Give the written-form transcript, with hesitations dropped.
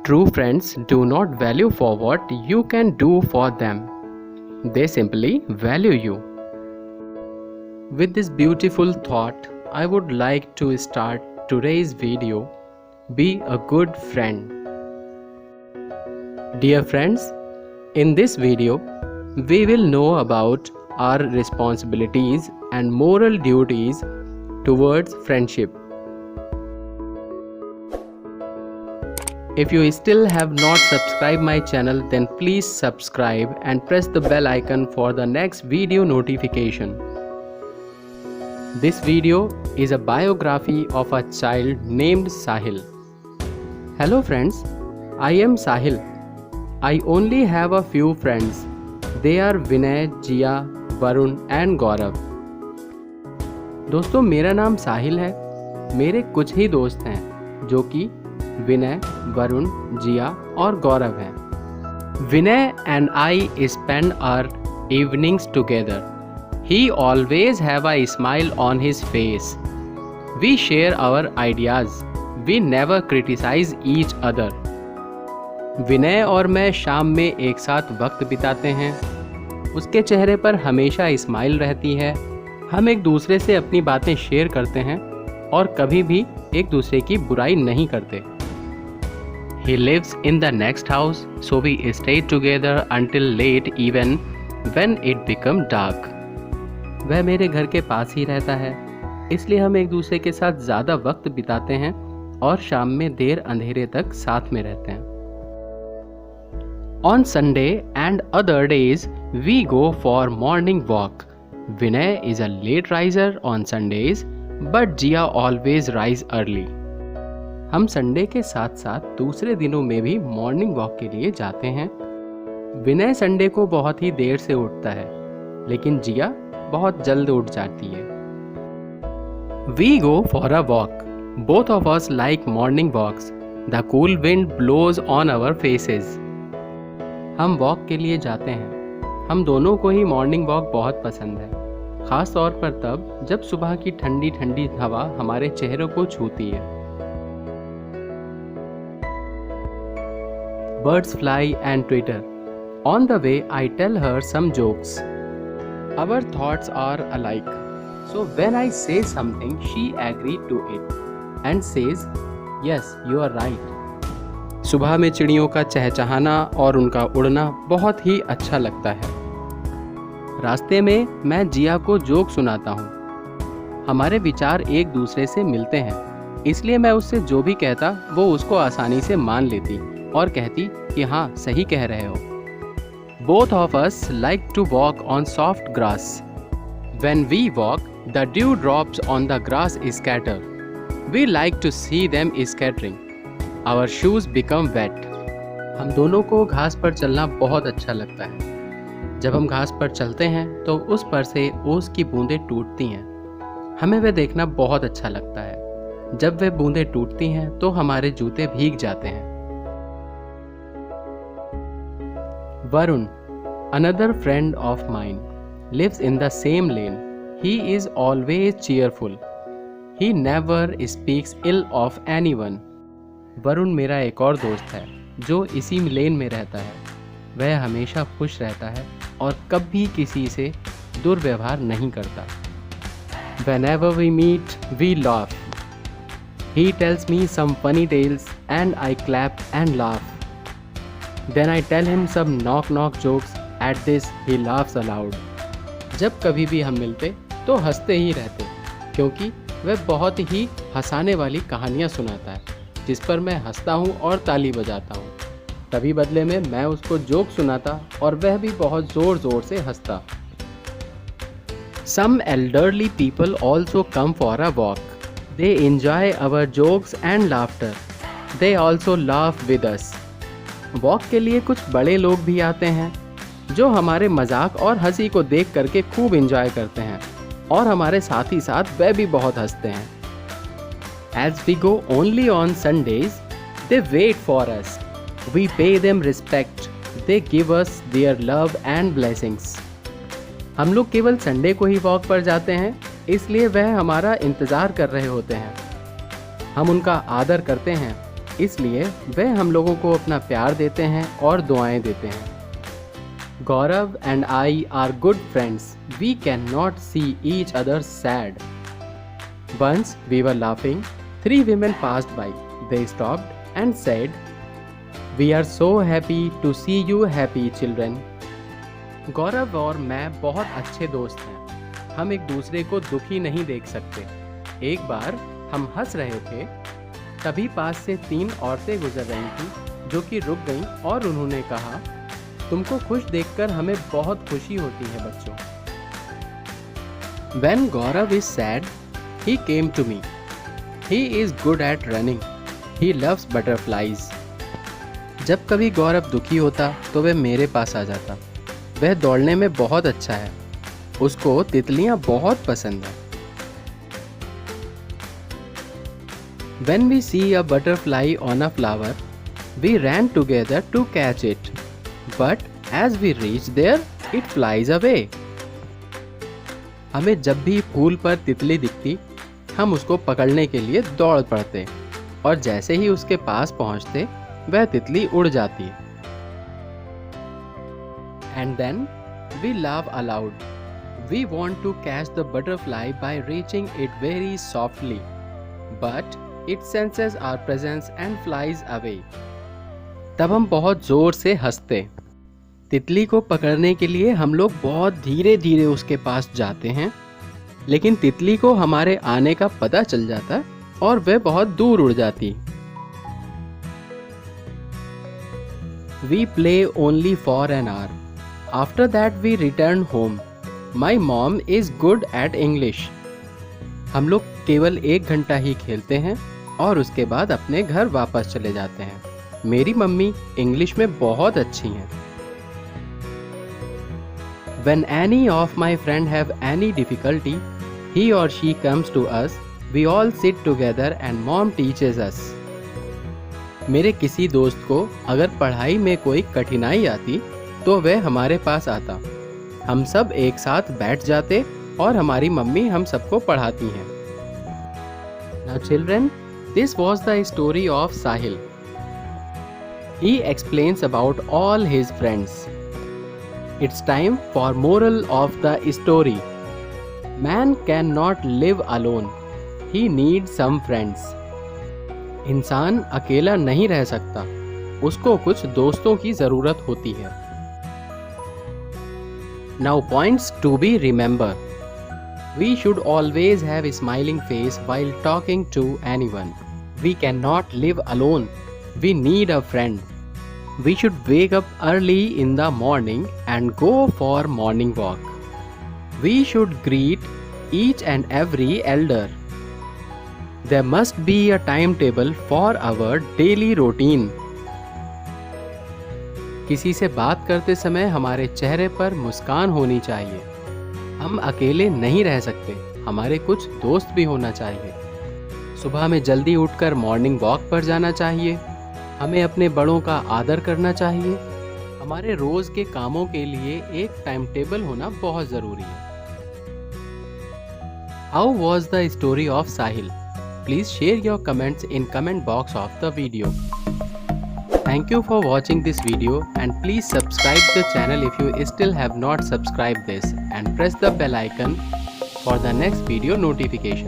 True friends do not value for what you can do for them. They simply value you. With this beautiful thought, I would like to start today's video. Be a good friend. Dear friends, in this video, we will know about our responsibilities and moral duties towards friendship. If you still have not subscribed my channel, then please subscribe and press the bell icon for the next video notification. This video is a biography of a child named Sahil. Hello friends, I am Sahil. I only have a few friends. They are Vinay, Jia, Varun and Gaurav. दोस्तों मेरा नाम साहिल है. मेरे कुछ ही दोस्त हैं जो कि विनय, वरुण, जिया और गौरव हैं. Vinay and I spend our evenings together. He always have a smile on his face. We share our ideas. We never criticize each other. विनय और मैं शाम में एक साथ वक्त बिताते हैं. उसके चेहरे पर हमेशा स्माइल रहती है. हम एक दूसरे से अपनी बातें शेयर करते हैं और कभी भी एक दूसरे की बुराई नहीं करते. He lives in the next house, so we stay together until late even when it become dark. वह मेरे घर के पास ही रहता है, इसलिए हम एक दूसरे के साथ ज़्यादा वक्त बिताते हैं और शाम में देर अंधेरे तक साथ में रहते हैं. On Sunday and other days, we go for morning walk. Vinay is a late riser on Sundays, but Jia always rise early. हम संडे के साथ साथ दूसरे दिनों में भी मॉर्निंग वॉक के लिए जाते हैं. विनय संडे को बहुत ही देर से उठता है, लेकिन जिया बहुत जल्द उठ जाती है. We go for a walk. Both of us like morning walks. The cool wind blows on our faces. हम वॉक के लिए जाते हैं. हम दोनों को ही मॉर्निंग वॉक बहुत पसंद है, खास तौर पर तब जब सुबह की ठंडी ठंडी हवा हमारे चेहरों को छूती है. Birds fly and twitter. On the way, I tell her some jokes. Our thoughts are alike. So when I say something, she agrees to it and says, "Yes, you are right." सुबह में चिड़ियों का चहचहाना और उनका उड़ना बहुत ही अच्छा लगता है. रास्ते में मैं जिया को जोक सुनाता हूँ. हमारे विचार एक दूसरे से मिलते हैं, इसलिए मैं उससे जो भी कहता वो उसको आसानी से मान लेती और कहती कि हाँ सही कह रहे हो. Both of us like to walk on soft grass. When we walk, the dew drops on the grass scatter. We like to see them scattering. Our shoes become wet. हम दोनों को घास पर चलना बहुत अच्छा लगता है. जब हम घास पर चलते हैं तो उस पर से ओस की बूंदें टूटती हैं. हमें वह देखना बहुत अच्छा लगता है. जब वे बूंदें टूटती हैं तो हमारे जूते भीग जाते हैं. Varun, another friend of mine, lives in the same lane. He is always cheerful. He never speaks ill of anyone. Varun मेरा एक और दोस्त है जो इसी लेन में रहता है. वह हमेशा खुश रहता है और कभी किसी से दुर्व्यवहार नहीं करता. Whenever we meet, we laugh. He tells me some funny tales and I clap and laugh. Then I tell him some knock jokes. At this he laughs aloud. जब कभी भी हम मिलते तो हंसते ही रहते, क्योंकि वह बहुत ही हंसाने वाली कहानियाँ सुनाता है जिस पर मैं हंसता हूँ और ताली बजाता हूँ. तभी बदले में मैं उसको जोक सुनाता और वह भी बहुत ज़ोर ज़ोर से हंसता. Some elderly people also come for a walk. They enjoy our jokes and laughter. They also laugh with us. Walk के लिए कुछ बड़े लोग भी आते हैं जो हमारे मजाक और हंसी को देख करके खूब एंजॉय करते हैं और हमारे साथ ही साथ वह भी बहुत हंसते हैं. As we go only on Sundays, they wait for us. We pay them respect. They give us their love and blessings. हम लोग केवल संडे को ही वॉक पर जाते हैं, इसलिए वह हमारा इंतज़ार कर रहे होते हैं. हम उनका आदर करते हैं इसलिए वे हम लोगों को अपना प्यार देते हैं और दुआएं देते हैं। Gaurav and I are good friends. We can not see each other sad. Once we were laughing, 3 women passed by. They stopped and said, "We are so happy to see you happy children." गौरव और मैं बहुत अच्छे दोस्त हैं। हम एक दूसरे को दुखी नहीं देख सकते। एक बार हम हंस रहे थे, तभी पास से 3 औरतें गुजर रही थीं जो कि रुक गईं और उन्होंने कहा, तुमको खुश देखकर हमें बहुत खुशी होती है बच्चों। When Gaurav is sad, he came to me. He is good at running. He loves butterflies. जब कभी गौरव दुखी होता तो वह मेरे पास आ जाता। वह दौड़ने में बहुत अच्छा है। उसको तितलियां बहुत पसंद है। When we see a butterfly on a flower, we ran together to catch it. But as we reach there, it flies away. हमें जब भी फूल पर तितली दिखती, हम उसको पकड़ने के लिए दौड़ पड़ते और जैसे ही उसके पास पहुंचते, वह तितली उड़ जाती। And then we laugh aloud. We want to catch the butterfly by reaching it very softly, but it senses our presence and flies away. तब हम बहुत जोर से हंसते। तितली को पकड़ने के लिए हम लोग बहुत धीरे धीरे उसके पास जाते हैं, लेकिन तितली को हमारे आने का पता चल जाता और वह बहुत दूर उड़ जाती। We play only for an hour. After that we return home. My mom is good at English. हम लोग केवल 1 घंटा ही खेलते हैं और उसके बाद अपने घर वापस चले जाते हैं। मेरी मम्मी इंग्लिश में बहुत अच्छी हैं। When any of my friend have any difficulty, he or she comes to us. We all sit together and mom teaches us. मेरे किसी दोस्त को अगर पढ़ाई में कोई कठिनाई आती तो वह हमारे पास आता। हम सब एक साथ बैठ जाते और हमारी मम्मी हम सबको पढ़ाती हैं। Now children, this was the story of Sahil. He explains about all his friends. It's time for moral of the story. Man cannot live alone. He needs some friends. इंसान अकेला नहीं रह सकता, उसको कुछ दोस्तों की जरूरत होती है। Now points to be remember. We should always have a smiling face while talking to anyone. We cannot live alone. We need a friend. We should wake up early in the morning and go for morning walk. We should greet each and every elder. There must be a timetable for our daily routine. किसी से बात करते समय हमारे चेहरे पर मुस्कान होनी चाहिए। हम अकेले नहीं रह सकते, हमारे कुछ दोस्त भी होना चाहिए। सुबह में जल्दी उठकर मॉर्निंग वॉक पर जाना चाहिए। हमें अपने बड़ों का आदर करना चाहिए। हमारे रोज के कामों के लिए एक टाइम टेबल होना बहुत ज़रूरी है। How was the story of Sahil? Please share your comments in comment box of the video. Thank you for watching this video and please subscribe the channel if you still have not subscribed this and press the bell icon for the next video notification.